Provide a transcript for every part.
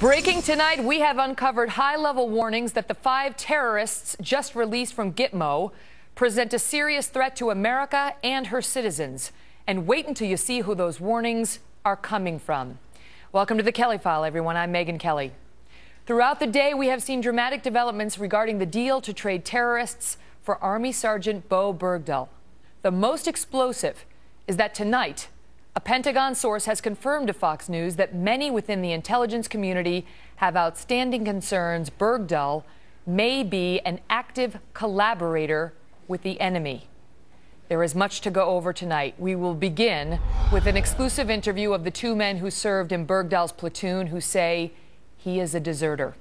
Breaking tonight, we have uncovered high-level warnings that the 5 terrorists just released from Gitmo present a serious threat to America and her citizens. And wait until you see who those warnings are coming from. Welcome to the Kelly File, everyone. I'm Megyn Kelly. Throughout the day, we have seen dramatic developments regarding the deal to trade terrorists for Army Sergeant Bo Bergdahl. The most explosive is that tonight, a Pentagon source has confirmed to Fox News that many within the intelligence community have outstanding concerns Bergdahl may be an active collaborator with the enemy. There is much to go over tonight. We will begin with an exclusive interview of the 2 men who served in Bergdahl's platoon who say he is a deserter.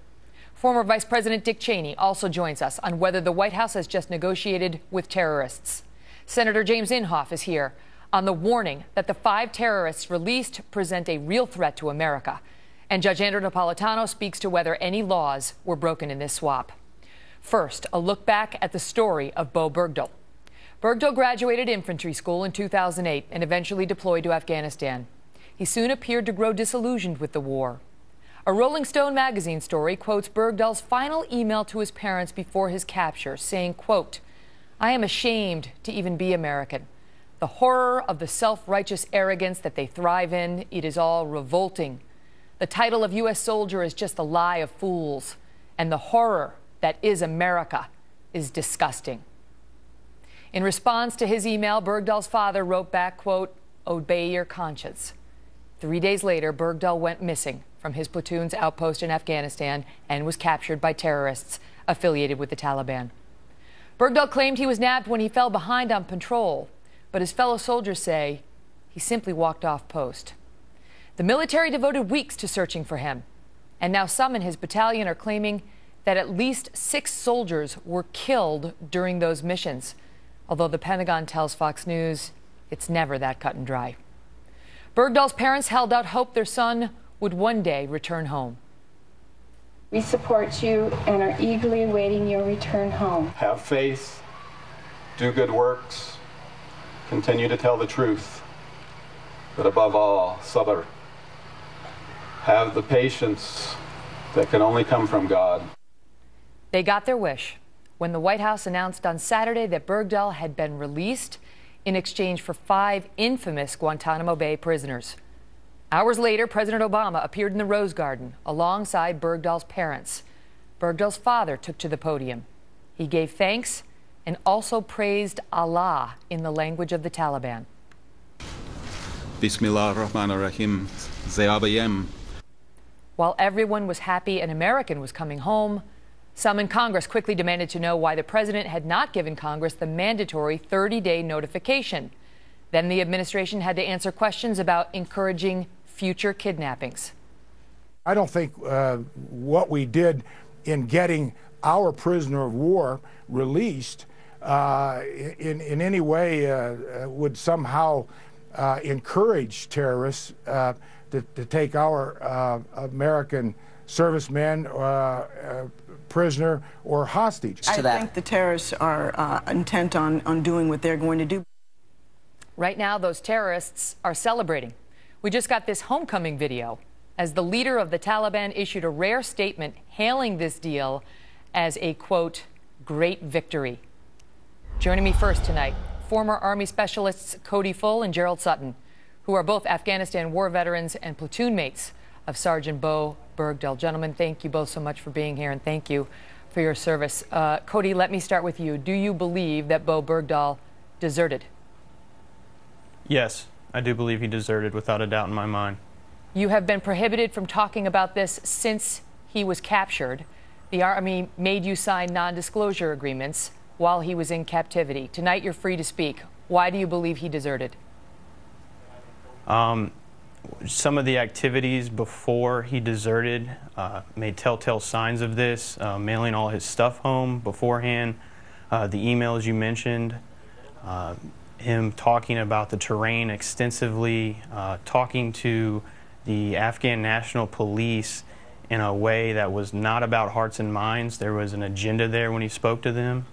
Former Vice President Dick Cheney also joins us on whether the White House has just negotiated with terrorists. Senator James Inhofe is here on the warning that the 5 terrorists released present a real threat to America. And Judge Andrew Napolitano speaks to whether any laws were broken in this swap. First, a look back at the story of Bo Bergdahl. Bergdahl graduated infantry school in 2008 and eventually deployed to Afghanistan. He soon appeared to grow disillusioned with the war. A Rolling Stone magazine story quotes Bergdahl's final email to his parents before his capture, saying, quote, "I am ashamed to even be American. The horror of the self-righteous arrogance that they thrive in, it is all revolting. The title of U.S. soldier is just a lie of fools, and the horror that is America is disgusting." In response to his email, Bergdahl's father wrote back, quote, "Obey your conscience." 3 days later, Bergdahl went missing from his platoon's outpost in Afghanistan and was captured by terrorists affiliated with the Taliban. Bergdahl claimed he was nabbed when he fell behind on patrol, but his fellow soldiers say he simply walked off post. The military devoted weeks to searching for him, and now some in his battalion are claiming that at least 6 soldiers were killed during those missions, although the Pentagon tells Fox News it's never that cut and dry. Bergdahl's parents held out hope their son would one day return home. We support you and are eagerly awaiting your return home. Have faith, do good works, continue to tell the truth, but above all, sabr. Have the patience that can only come from God. They got their wish when the White House announced on Saturday that Bergdahl had been released in exchange for 5 infamous Guantanamo Bay prisoners. Hours later, President Obama appeared in the Rose Garden alongside Bergdahl's parents. Bergdahl's father took to the podium. He gave thanks and also praised Allah in the language of the Taliban. Bismillah ar-Rahman ar-Rahim. Zayabayem. While everyone was happy an American was coming home, some in Congress quickly demanded to know why the president had not given Congress the mandatory 30-day notification. Then the administration had to answer questions about encouraging future kidnappings. I don't think what we did in getting our prisoner of war released in any way would somehow encourage terrorists to take our American servicemen prisoner or hostage. I think the terrorists are intent on doing what they're going to do. Right now, those terrorists are celebrating. We just got this homecoming video as the leader of the Taliban issued a rare statement hailing this deal as a, quote, great victory. Joining me first tonight, former Army specialists Cody Full and Gerald Sutton, who are both Afghanistan war veterans and platoon mates of Sergeant Bo Bergdahl. Gentlemen, thank you both so much for being here, and thank you for your service. Cody, let me start with you. Do you believe that Bo Bergdahl deserted? Yes, I do believe he deserted, without a doubt in my mind. You have been prohibited from talking about this since he was captured. The Army made you sign non-disclosure agreements while he was in captivity. Tonight, you're free to speak. Why do you believe he deserted? Some of the activities before he deserted made telltale signs of this, mailing all his stuff home beforehand, the emails you mentioned, him talking about the terrain extensively, talking to the Afghan National Police in a way that was not about hearts and minds. There was an agenda there when he spoke to them.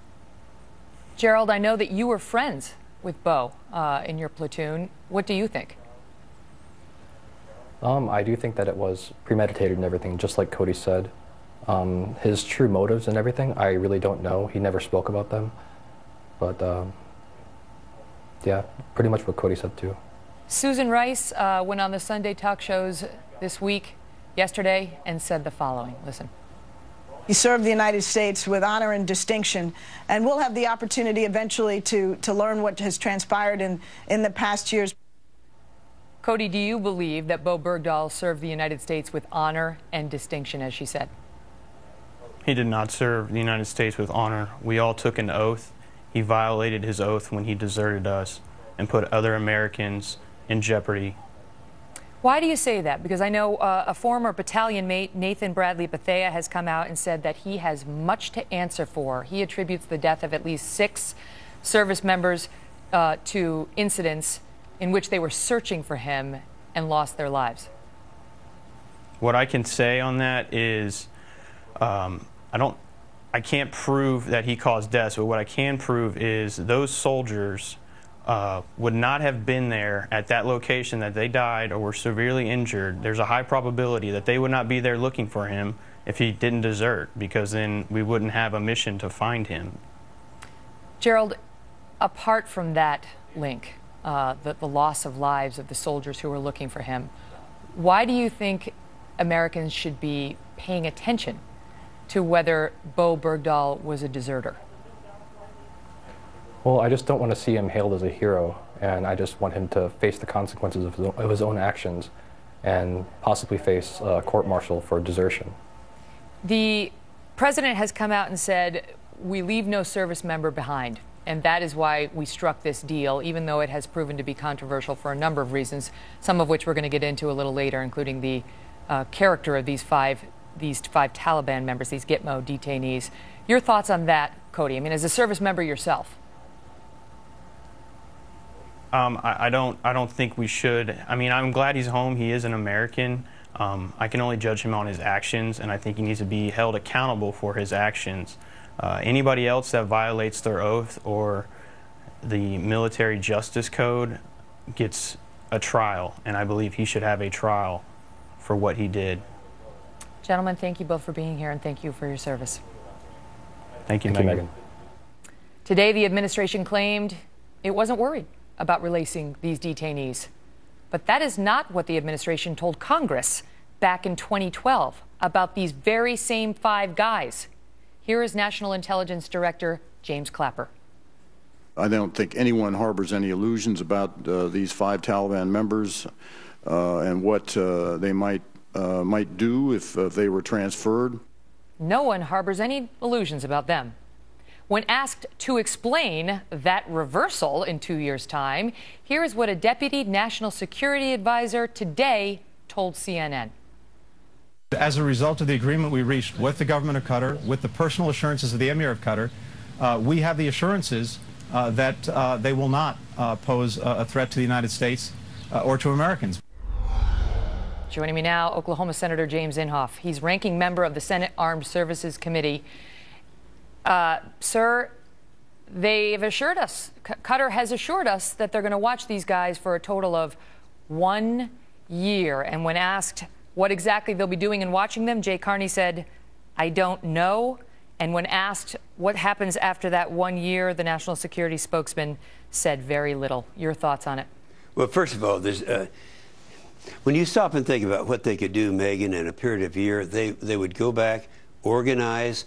Gerald, I know that you were friends with Bo in your platoon. What do you think? I do think that it was premeditated and everything, just like Cody said. His true motives and everything, I really don't know. He never spoke about them. But, yeah, pretty much what Cody said, too. Susan Rice went on the Sunday talk shows this week, yesterday, and said the following. Listen. He served the United States with honor and distinction, and we'll have the opportunity eventually to learn what has transpired in the past years. Cody, do you believe that Bo Bergdahl served the United States with honor and distinction, as she said? He did not serve the United States with honor. We all took an oath. He violated his oath when he deserted us and put other Americans in jeopardy. Why do you say that? Because I know a former battalion mate, Nathan Bradley Bethea, has come out and said that he has much to answer for. He attributes the death of at least 6 service members to incidents in which they were searching for him and lost their lives. What I can say on that is I can't prove that he caused deaths, but what I can prove is those soldiers would not have been there at that location that they died or were severely injured. There's a high probability that they would not be there looking for him if he didn't desert, because then we wouldn't have a mission to find him. Gerald, apart from that link, the loss of lives of the soldiers who were looking for him, why do you think Americans should be paying attention to whether Bo Bergdahl was a deserter? Well, I just don't want to see him hailed as a hero, and I just want him to face the consequences of his own actions and possibly face a court-martial for desertion. The president has come out and said, we leave no service member behind, and that is why we struck this deal, even though it has proven to be controversial for a number of reasons, some of which we're going to get into a little later, including the character of these five Taliban members, these Gitmo detainees. Your thoughts on that, Cody? I mean, as a service member yourself. I don't think we should. I mean, I'm glad he's home. He is an American. I can only judge him on his actions, and I think he needs to be held accountable for his actions. Anybody else that violates their oath or the military justice code gets a trial, and I believe he should have a trial for what he did. Gentlemen, thank you both for being here, and thank you for your service. Thank you, Megan. Today, the administration claimed it wasn't worried about releasing these detainees. But that is not what the administration told Congress back in 2012 about these very same 5 guys. Here is National Intelligence Director James Clapper. I don't think anyone harbors any illusions about these 5 Taliban members and what they might do if they were transferred. No one harbors any illusions about them. When asked to explain that reversal in 2 years' time, here is what a deputy national security advisor today told CNN. As a result of the agreement we reached with the government of Qatar, with the personal assurances of the Emir of Qatar, we have the assurances that they will not pose a threat to the United States or to Americans. Joining me now, Oklahoma Senator James Inhofe. He's ranking member of the Senate Armed Services Committee. Sir, they've assured us, Qatar has assured us that they're going to watch these guys for a total of 1 year. And when asked what exactly they'll be doing in watching them, Jay Carney said, I don't know. And when asked what happens after that 1 year, the national security spokesman said very little. Your thoughts on it? Well, first of all, there's, when you stop and think about what they could do, Megan, in a period of a year, they would go back, organize,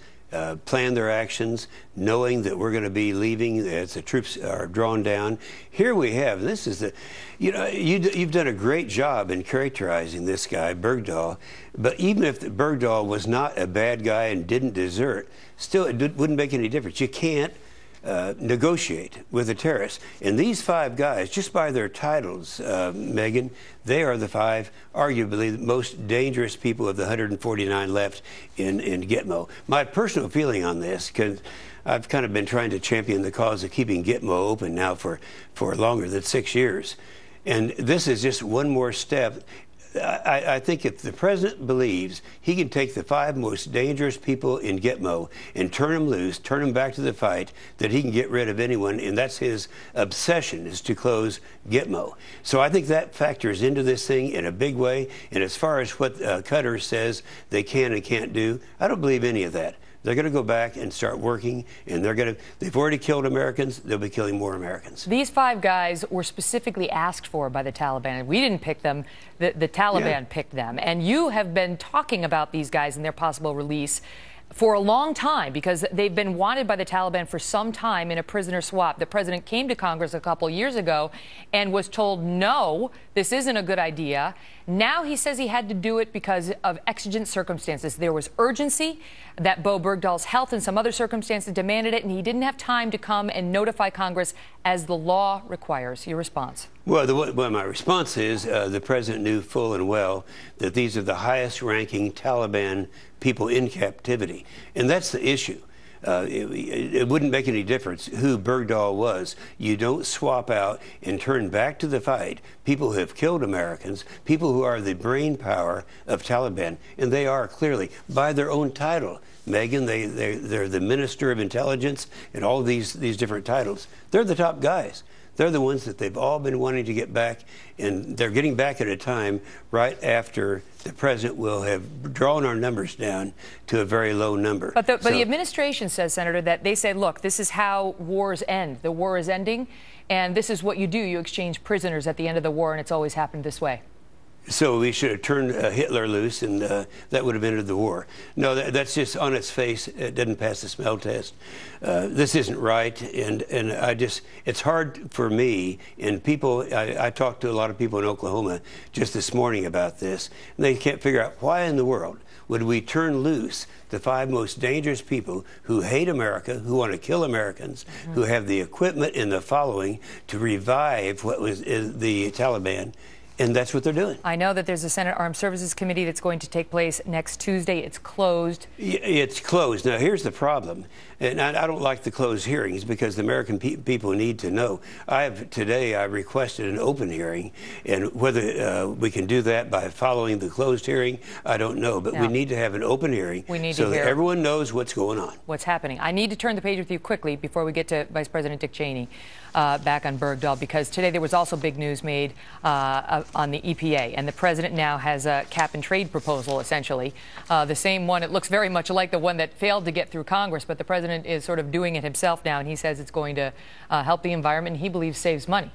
plan their actions, knowing that we're going to be leaving as the troops are drawn down. Here we have, this is the, you've done a great job in characterizing this guy, Bergdahl, but even if Bergdahl was not a bad guy and didn't desert, still it wouldn't make any difference. You can't negotiate with a terrorist. And these 5 guys, just by their titles, Megan, they are the 5 arguably the most dangerous people of the 149 left in Gitmo. My personal feeling on this, because I've kind of been trying to champion the cause of keeping Gitmo open now for longer than 6 years. And this is just one more step. I think if the president believes he can take the 5 most dangerous people in Gitmo and turn them loose, turn them back to the fight, that he can get rid of anyone, and that's his obsession, is to close Gitmo. So I think that factors into this thing in a big way. And as far as what Qatar says they can and can't do, I don't believe any of that. They're going to go back and start working, and they've already killed Americans. They'll be killing more Americans. These 5 guys were specifically asked for by the Taliban. We didn't pick them. The Taliban picked them. And you have been talking about these guys and their possible release for a long time, because they've been wanted by the Taliban for some time in a prisoner swap. The president came to Congress a couple years ago and was told, no, this isn't a good idea. Now he says he had to do it because of exigent circumstances. There was urgency, that Bergdahl's health and some other circumstances demanded it, and he didn't have time to come and notify Congress as the law requires. Your response? Well, my response is the president knew full and well that these are the highest-ranking Taliban people in captivity, and that's the issue. It wouldn't make any difference who Bergdahl was. You don't swap out and turn back to the fight people who have killed Americans, people who are the brain power of Taliban, and they are clearly, by their own title, Megan, they're the Minister of Intelligence and all these different titles. They're the top guys. They're the ones that they've all been wanting to get back, and they're getting back at a time right after the president will have drawn our numbers down to a very low number. But the administration says, Senator, that they say, look, this is how wars end. The war is ending, and this is what you do. You exchange prisoners at the end of the war, and it's always happened this way. So we should have turned Hitler loose, and that would have ended the war. No, that's just on its face. It doesn't pass the smell test. This isn't right, and it's hard for me and people. I talked to a lot of people in Oklahoma just this morning about this, and they can't figure out why in the world would we turn loose the 5 most dangerous people who hate America, who want to kill Americans, who have the equipment and the following to revive what was the Taliban. And that's what they're doing. I know that there's a Senate Armed Services Committee that's going to take place next Tuesday. It's closed. It's closed. Now, here's the problem. And I don't like the closed hearings because the American people need to know. Today I requested an open hearing, and whether we can do that by following the closed hearing, I don't know. But we need to have an open hearing so that everyone knows what's going on. What's happening. I need to turn the page with you quickly before we get to Vice President Dick Cheney back on Bergdahl, because today there was also big news made on the EPA, and the president now has a cap-and-trade proposal, essentially. The same one, it looks very much like the one that failed to get through Congress, but the president is sort of doing it himself now, and he says it's going to help the environment, and he believes saves money.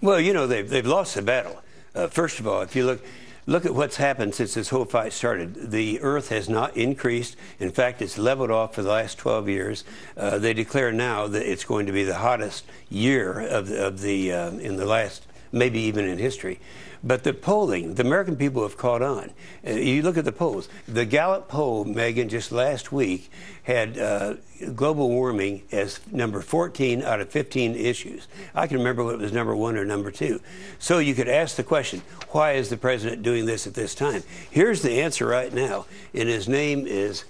Well, you know, they've lost the battle. First of all, if you look at what's happened since this whole fight started. The Earth has not increased. In fact, it's leveled off for the last 12 years. They declare now that it's going to be the hottest year in the last, maybe even in history. But the polling, the American people have caught on. You look at the polls. The Gallup poll, Megan, just last week had global warming as number 14 out of 15 issues. I can remember what was number 1 or number 2. So you could ask the question, why is the president doing this at this time? Here's the answer right now, and his name is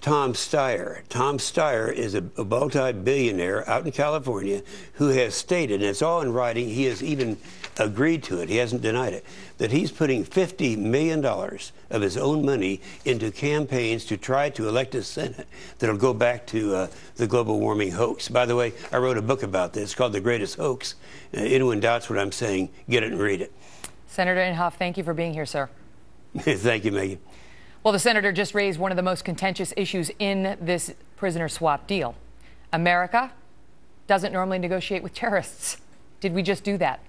Tom Steyer. Tom Steyer is a multi-billionaire out in California who has stated, and it's all in writing, he has even agreed to it, he hasn't denied it, that he's putting $50 million of his own money into campaigns to try to elect a Senate that'll go back to the global warming hoax. By the way, I wrote a book about this called The Greatest Hoax. Anyone doubts what I'm saying, get it and read it. Senator Inhofe, thank you for being here, sir. Thank you, Megan. Well, the senator just raised one of the most contentious issues in this prisoner swap deal. America doesn't normally negotiate with terrorists. Did we just do that?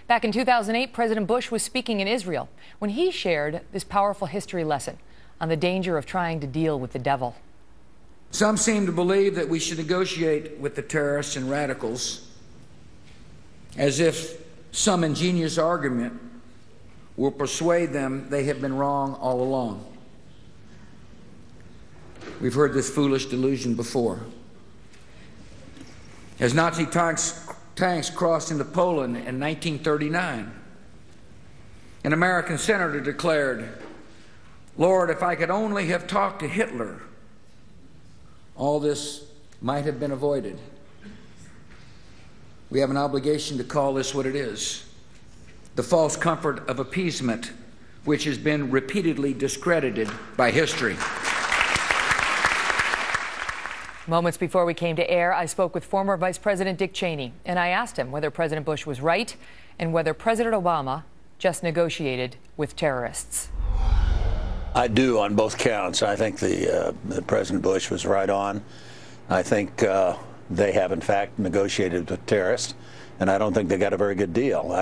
Back in 2008, President Bush was speaking in Israel when he shared this powerful history lesson on the danger of trying to deal with the devil. Some seem to believe that we should negotiate with the terrorists and radicals as if some ingenious argument will persuade them they have been wrong all along. We've heard this foolish delusion before. As Nazi tanks crossed into Poland in 1939, an American senator declared, "Lord, if I could only have talked to Hitler, all this might have been avoided." We have an obligation to call this what it is: the false comfort of appeasement which has been repeatedly discredited by history. Moments before we came to air, I spoke with former Vice President Dick Cheney, and I asked him whether President Bush was right and whether President Obama just negotiated with terrorists. I do on both counts. I think that President Bush was right on. I think they have, in fact, negotiated with terrorists, and I don't think they got a very good deal.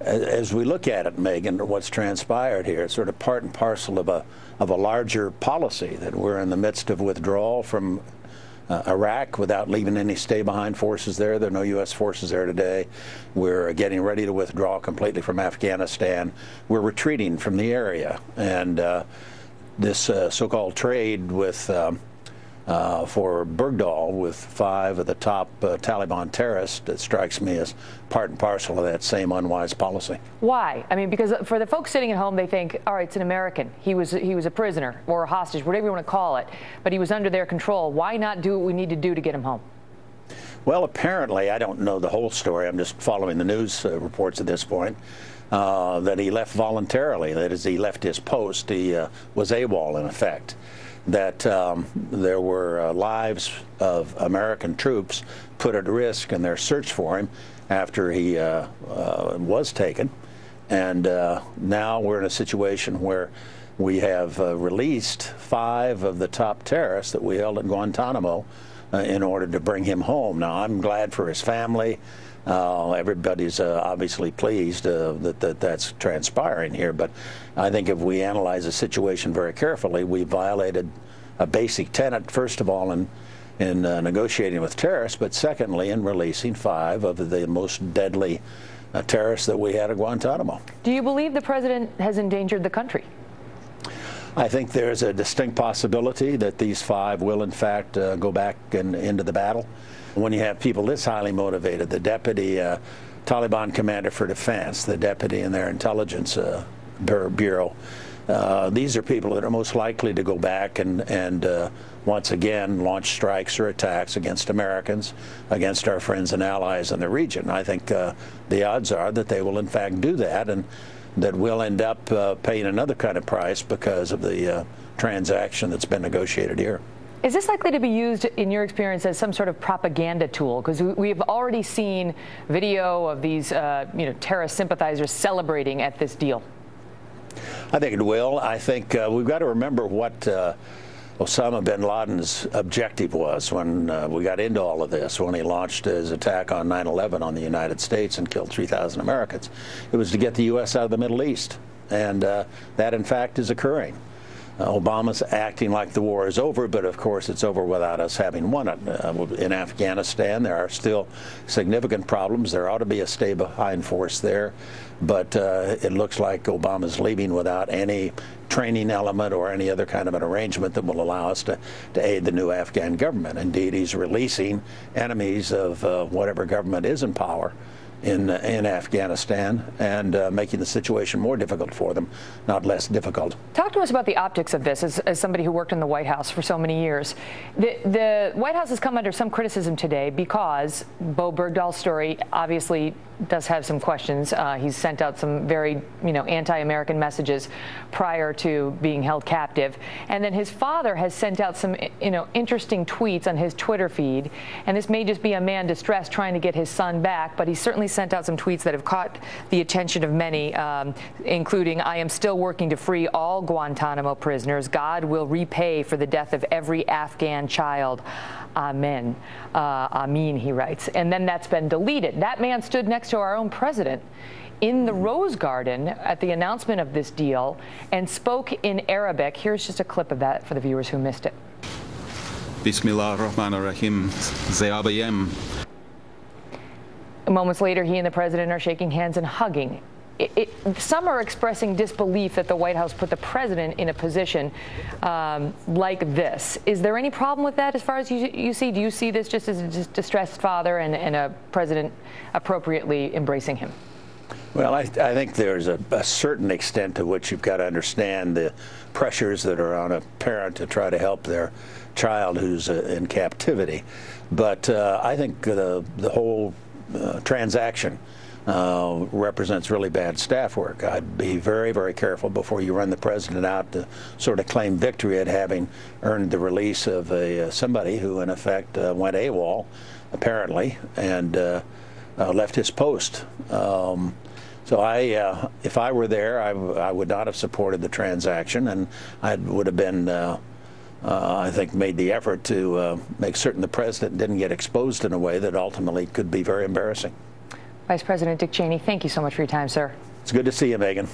As we look at it, Megan, what's transpired here, it's sort of part and parcel of a larger policy that we're in the midst of withdrawal from Iraq without leaving any stay-behind forces there. There are no U.S. forces there today. We're getting ready to withdraw completely from Afghanistan. We're retreating from the area. And this so-called trade with for Bergdahl with 5 of the top Taliban terrorists, that strikes me as part and parcel of that same unwise policy. Why? I mean, because for the folks sitting at home, they think, all right, it's an American. He was a prisoner or a hostage, whatever you want to call it, but he was under their control. Why not do what we need to do to get him home? Well, apparently, I don't know the whole story. I'm just following the news reports at this point, that he left voluntarily. That is, he left his post. He was AWOL, in effect. That there were lives of American troops put at risk in their search for him after he was taken. And now we're in a situation where we have released 5 of the top terrorists that we held at Guantanamo in order to bring him home. Now, I'm glad for his family. Everybody's obviously pleased that that's transpiring here, but I think if we analyze the situation very carefully, we violated a basic tenet, first of all, in negotiating with terrorists, but secondly, in releasing 5 of the most deadly terrorists that we had at Guantanamo. Do you believe the president has endangered the country? I think there's a distinct possibility that these 5 will, in fact, go back into the battle. When you have people this highly motivated, the deputy Taliban commander for defense, the deputy in their intelligence bureau, these are people that are most likely to go back and once again launch strikes or attacks against Americans, against our friends and allies in the region. I think the odds are that they will, in fact, do that, and that we'll end up paying another kind of price because of the transaction that's been negotiated here. Is this likely to be used, in your experience, as some sort of propaganda tool? Because we've already seen video of these terrorist sympathizers celebrating at this deal. I think it will. I think we've got to remember what Osama bin Laden's objective was when we got into all of this, when he launched his attack on 9/11 on the United States and killed 3,000 Americans. It was to get the U.S. out of the Middle East, and that, in fact, is occurring. Obama's acting like the war is over, but of course it's over without us having won it. In Afghanistan, there are still significant problems. There ought to be a stay-behind force there, but it looks like Obama's leaving without any training element or any other kind of an arrangement that will allow us to aid the new Afghan government. Indeed, he's releasing enemies of whatever government is in power in Afghanistan and making the situation more difficult for them, not less difficult. Talk to us about the optics of this as somebody who worked in the White House for so many years. The White House has come under some criticism today because Bergdahl's story obviously does have some questions. He's sent out some very, anti-American messages prior to being held captive. And then his father has sent out some, interesting tweets on his Twitter feed. And this may just be a man distressed trying to get his son back, but he certainly sent out some tweets that have caught the attention of many, including, "I am still working to free all Guantanamo prisoners. God will repay for the death of every Afghan child. Amen." Amin, he writes. And then that's been deleted. That man stood next to our own president in the Rose Garden at the announcement of this deal and spoke in Arabic. Here's just a clip of that for the viewers who missed it. Bismillah ar-Rahman ar-Rahim, Zeabayem. Moments later, he and the president are shaking hands and hugging. Some are expressing disbelief that the White House put the president in a position like this. Is there any problem with that as far as you see? Do you see this just as a distressed father and a president appropriately embracing him? Well, I think there's a certain extent to which you've got to understand the pressures that are on a parent to try to help their child who's in captivity. But I think the whole transaction represents really bad staff work. I'd be very, very careful before you run the president out to sort of claim victory at having earned the release of somebody who, in effect, went AWOL, apparently, and left his post. So if I were there, I would not have supported the transaction, and I would have been, I think, made the effort to make certain the president didn't get exposed in a way that ultimately could be very embarrassing. Vice President Dick Cheney, thank you so much for your time, sir. It's good to see you, Megan.